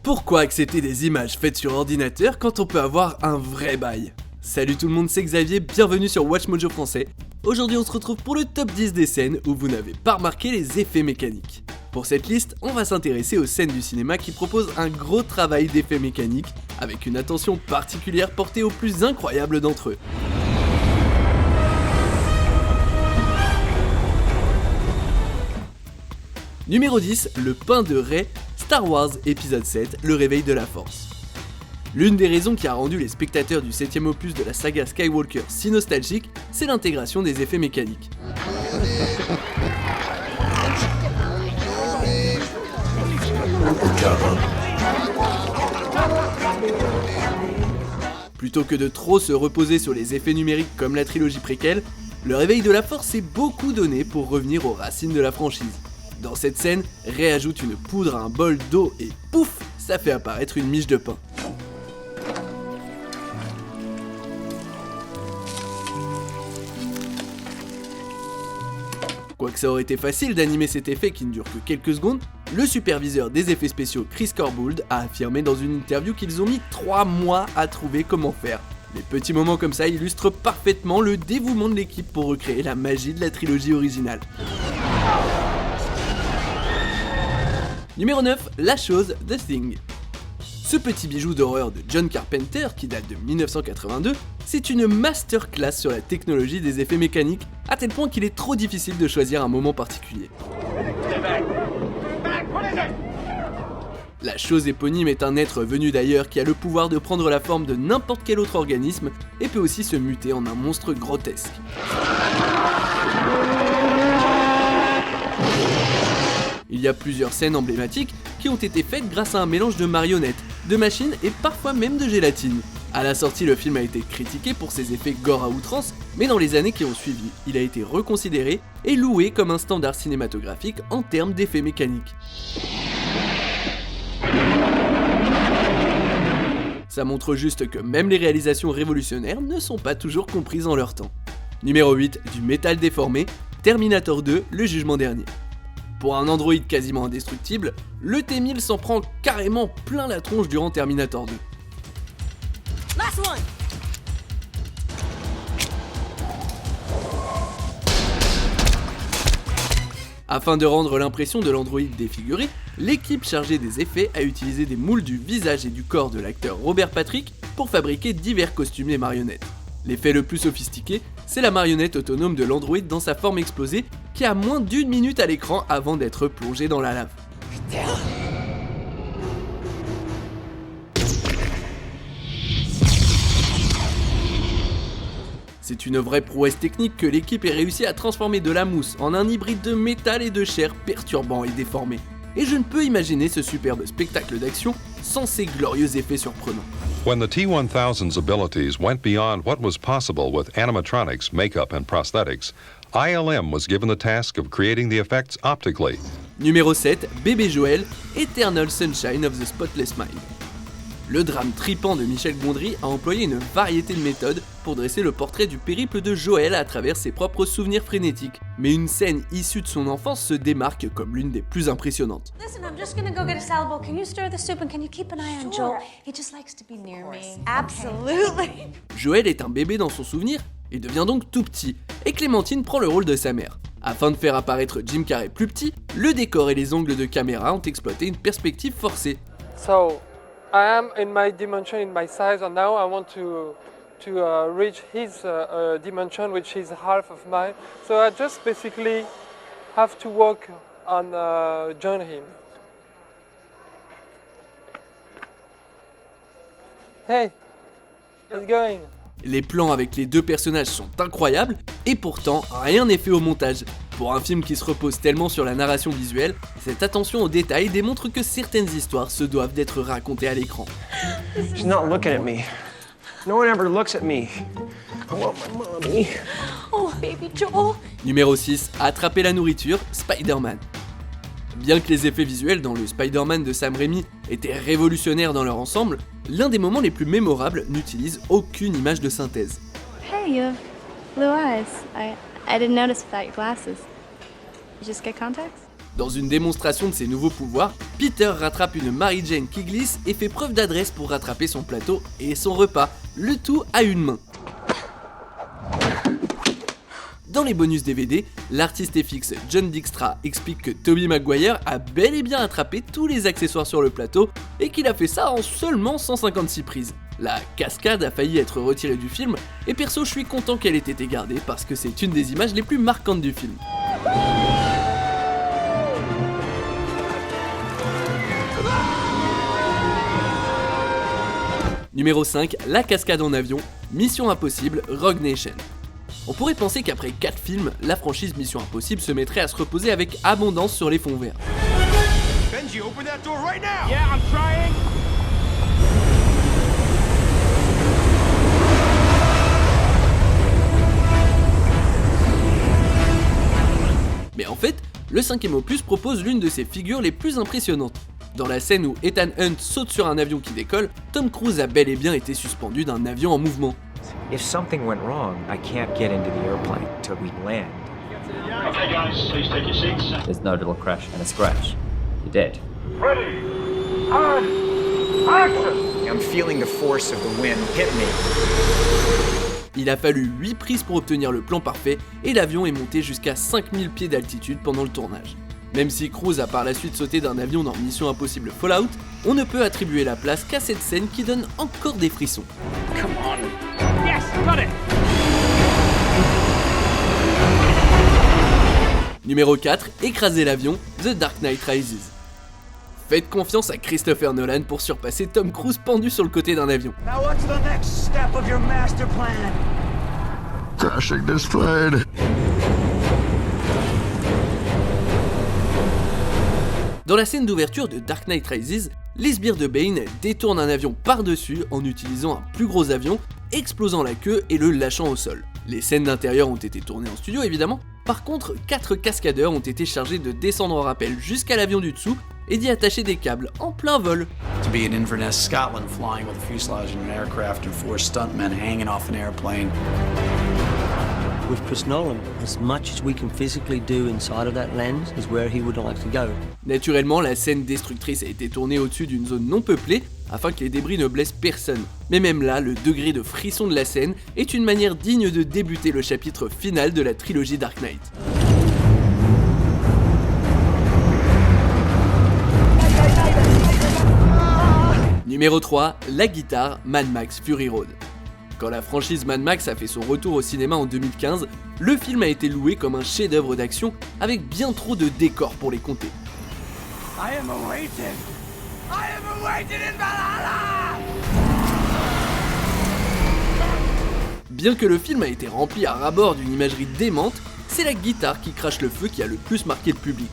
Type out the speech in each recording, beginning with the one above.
Pourquoi accepter des images faites sur ordinateur quand on peut avoir un vrai bail? Salut tout le monde, c'est Xavier, bienvenue sur WatchMojo français. Aujourd'hui on se retrouve pour le top 10 des scènes où vous n'avez pas remarqué les effets mécaniques. Pour cette liste, on va s'intéresser aux scènes du cinéma qui proposent un gros travail d'effets mécaniques, avec une attention particulière portée aux plus incroyables d'entre eux. Numéro 10, le pain de Rey, Star Wars épisode 7, le réveil de la Force. L'une des raisons qui a rendu les spectateurs du 7ème opus de la saga Skywalker si nostalgiques, c'est l'intégration des effets mécaniques. Plutôt que de trop se reposer sur les effets numériques comme la trilogie préquelle, le réveil de la Force s'est beaucoup donné pour revenir aux racines de la franchise. Dans cette scène, Rey ajoute une poudre à un bol d'eau et pouf, ça fait apparaître une miche de pain. Quoique ça aurait été facile d'animer cet effet qui ne dure que quelques secondes, le superviseur des effets spéciaux Chris Corbould a affirmé dans une interview qu'ils ont mis 3 mois à trouver comment faire. Les petits moments comme ça illustrent parfaitement le dévouement de l'équipe pour recréer la magie de la trilogie originale. Numéro 9, la chose The Thing. Ce petit bijou d'horreur de John Carpenter, qui date de 1982, c'est une masterclass sur la technologie des effets mécaniques, à tel point qu'il est trop difficile de choisir un moment particulier. La chose éponyme est un être venu d'ailleurs qui a le pouvoir de prendre la forme de n'importe quel autre organisme et peut aussi se muter en un monstre grotesque. Il y a plusieurs scènes emblématiques qui ont été faites grâce à un mélange de marionnettes, de machines et parfois même de gélatine. À la sortie, le film a été critiqué pour ses effets gore à outrance, mais dans les années qui ont suivi, il a été reconsidéré et loué comme un standard cinématographique en termes d'effets mécaniques. Ça montre juste que même les réalisations révolutionnaires ne sont pas toujours comprises en leur temps. Numéro 8, du métal déformé, Terminator 2, le jugement dernier. Pour un androïde quasiment indestructible, le T-1000 s'en prend carrément plein la tronche durant Terminator 2. Last one. Afin de rendre l'impression de l'androïde défiguré, l'équipe chargée des effets a utilisé des moules du visage et du corps de l'acteur Robert Patrick pour fabriquer divers costumes et marionnettes. L'effet le plus sophistiqué, c'est la marionnette autonome de l'androïde dans sa forme explosée qui a moins d'1 minute à l'écran avant d'être plongée dans la lave. C'est une vraie prouesse technique que l'équipe ait réussi à transformer de la mousse en un hybride de métal et de chair perturbant et déformé. Et je ne peux imaginer ce superbe spectacle d'action sans ces glorieux effets surprenants. When the T-1000's abilities went beyond what was possible with animatronics, makeup, and prosthetics, ILM was given the task of creating the effects optically. Numéro 7, Bébé Joël, Eternal Sunshine of the Spotless Mind. Le drame tripant de Michel Gondry a employé une variété de méthodes pour dresser le portrait du périple de Joël à travers ses propres souvenirs frénétiques. Mais une scène issue de son enfance se démarque comme l'une des plus impressionnantes. Listen, I'm just gonna go get a salad bowl. Can you stir the soup and can you keep an eye on Joel? He just likes to be near me. Absolutely. Joël est un bébé dans son souvenir et devient donc tout petit, et Clémentine prend le rôle de sa mère. Afin de faire apparaître Jim Carrey plus petit, le décor et les angles de caméra ont exploité une perspective forcée. So, I am in my dimension, in my size, and now I want to reach his dimension, which is half of mine. So I just basically have to work on join him. Hey, how's it going? Les plans avec les deux personnages sont incroyables, et pourtant rien n'est fait au montage. Pour un film qui se repose tellement sur la narration visuelle, cette attention aux détails démontre que certaines histoires se doivent d'être racontées à l'écran. She's not looking at me. No one ever looks at me. I want my mommy. Oh, baby Joel. Numéro 6, Attraper la nourriture, Spider-Man. Bien que les effets visuels dans le Spider-Man de Sam Raimi étaient révolutionnaires dans leur ensemble, l'un des moments les plus mémorables n'utilise aucune image de synthèse. Hey, you have blue eyes. I didn't notice without your glasses. You just get contacts? Dans une démonstration de ses nouveaux pouvoirs, Peter rattrape une Mary Jane qui glisse et fait preuve d'adresse pour rattraper son plateau et son repas, le tout à une main. Dans les bonus DVD, l'artiste FX John Dykstra explique que Tobey Maguire a bel et bien attrapé tous les accessoires sur le plateau et qu'il a fait ça en seulement 156 prises. La cascade a failli être retirée du film et perso je suis content qu'elle ait été gardée parce que c'est une des images les plus marquantes du film. Numéro 5, la cascade en avion, Mission Impossible, Rogue Nation. On pourrait penser qu'après 4 films, la franchise Mission Impossible se mettrait à se reposer avec abondance sur les fonds verts. Benji, open that door right now! Yeah, I'm trying. Mais en fait, le 5e opus propose l'une de ses figures les plus impressionnantes. Dans la scène où Ethan Hunt saute sur un avion qui décolle, Tom Cruise a bel et bien été suspendu d'un avion en mouvement. If something went wrong, I can't get into the airplane till we land. Okay, guys, please take your seats. There's no little crash and a scratch. You're dead. Ready. And action. I'm feeling the force of the wind hit me. Il a fallu 8 prises pour obtenir le plan parfait et l'avion est monté jusqu'à 5000 pieds d'altitude pendant le tournage. Même si Cruise a par la suite sauté d'un avion dans Mission Impossible Fallout, on ne peut attribuer la place qu'à cette scène qui donne encore des frissons. Come on. Yes, got it. Numéro 4, écraser l'avion, The Dark Knight Rises. Faites confiance à Christopher Nolan pour surpasser Tom Cruise pendu sur le côté d'un avion. Now what's the next step of your master plan? Crashing this plane. Dans la scène d'ouverture de Dark Knight Rises, les sbires de Bane détournent un avion par-dessus en utilisant un plus gros avion, explosant la queue et le lâchant au sol. Les scènes d'intérieur ont été tournées en studio évidemment, par contre 4 cascadeurs ont été chargés de descendre en rappel jusqu'à l'avion du dessous et d'y attacher des câbles en plein vol. To be at Inverness, Scotland, flying with a fuselage in an aircraft and 4 stuntmen hanging off an airplane. With Chris Nolan, as much as we can physically do inside of that lens is where he would like to go. Naturellement, la scène destructrice a été tournée au-dessus d'une zone non peuplée afin que les débris ne blessent personne. Mais même là, le degré de frisson de la scène est une manière digne de débuter le chapitre final de la trilogie Dark Knight. Numéro 3, la guitare, Mad Max Fury Road. Quand la franchise Mad Max a fait son retour au cinéma en 2015, le film a été loué comme un chef-d'œuvre d'action avec bien trop de décors pour les compter. I am awaited. I am awaited in Valhalla. Bien que le film a été rempli à ras-bord d'une imagerie démente, c'est la guitare qui crache le feu qui a le plus marqué le public.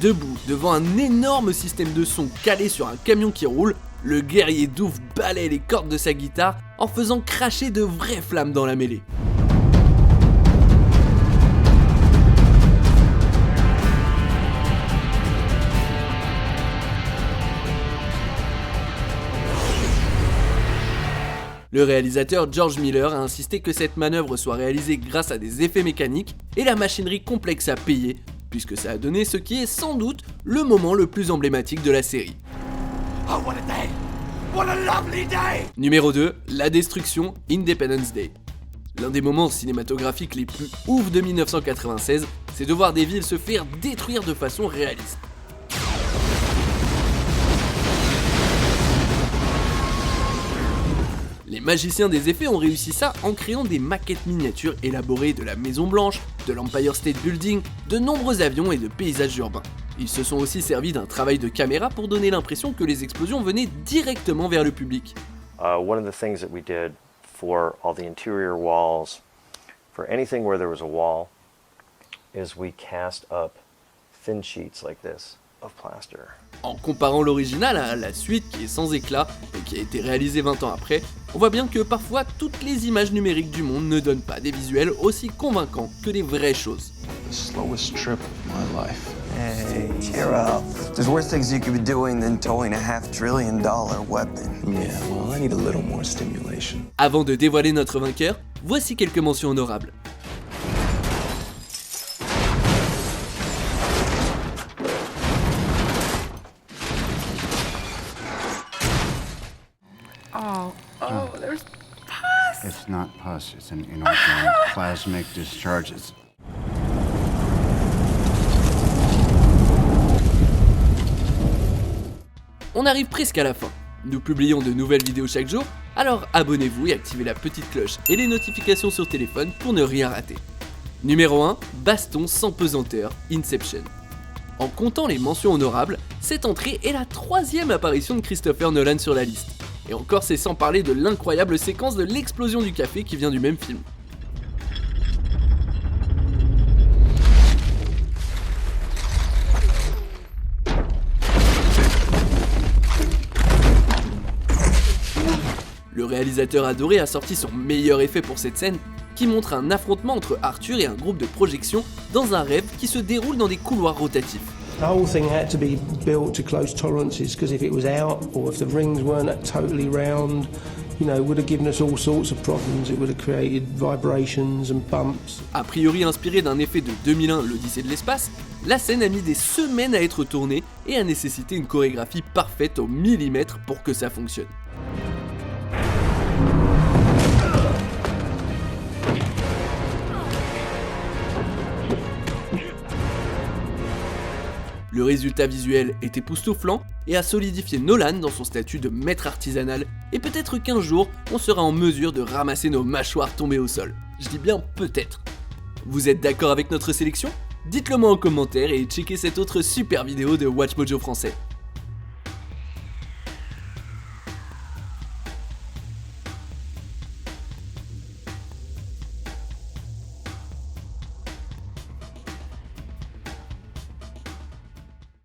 Debout, devant un énorme système de son calé sur un camion qui roule, le guerrier Doof balaie les cordes de sa guitare en faisant cracher de vraies flammes dans la mêlée. Le réalisateur George Miller a insisté que cette manœuvre soit réalisée grâce à des effets mécaniques et la machinerie complexe à payer, puisque ça a donné ce qui est sans doute le moment le plus emblématique de la série. Oh, what a day. What a lovely day. Numéro 2, la destruction, Independence Day. L'un des moments cinématographiques les plus ouf de 1996, c'est de voir des villes se faire détruire de façon réaliste. Les magiciens des effets ont réussi ça en créant des maquettes miniatures élaborées de la Maison Blanche, de l'Empire State Building, de nombreux avions et de paysages urbains. Ils se sont aussi servis d'un travail de caméra pour donner l'impression que les explosions venaient directement vers le public. One of the things that we did for all the interior walls, for anything where there was a wall, is we cast up thin sheets like this of plaster. En comparant l'original à la suite qui est sans éclat et qui a été réalisée 20 ans après, on voit bien que parfois toutes les images numériques du monde ne donnent pas des visuels aussi convaincants que les vraies choses. The slowest trip of my life. Hey, cheer up. There's worse things you could be doing than towing a $500 billion weapon. Yeah, well, I need a little more stimulation. Avant de dévoiler notre vainqueur, voici quelques mentions honorables. There's pus. It's not pus, it's an inorganic plasmic discharge. On arrive presque à la fin. Nous publions de nouvelles vidéos chaque jour, alors abonnez-vous et activez la petite cloche et les notifications sur téléphone pour ne rien rater. Numéro 1, baston sans pesanteur, Inception. En comptant les mentions honorables, cette entrée est la 3e apparition de Christopher Nolan sur la liste. Et encore, c'est sans parler de l'incroyable séquence de l'explosion du café qui vient du même film. Le réalisateur adoré a sorti son meilleur effet pour cette scène, qui montre un affrontement entre Arthur et un groupe de projection dans un rêve qui se déroule dans des couloirs rotatifs. The whole thing had to be built to close tolerances because if it was out or if the rings weren't totally round, you know, it would have given us all sorts of problems. It would have created vibrations and bumps. A priori inspiré d'un effet de 2001, l'Odyssée de l'espace, la scène a mis des semaines à être tournée et a nécessité une chorégraphie parfaite au millimètre pour que ça fonctionne. Le résultat visuel est époustouflant et a solidifié Nolan dans son statut de maître artisanal, et peut-être qu'un jour, on sera en mesure de ramasser nos mâchoires tombées au sol. Je dis bien peut-être. Vous êtes d'accord avec notre sélection ? Dites-le moi en commentaire et checkez cette autre super vidéo de WatchMojo français.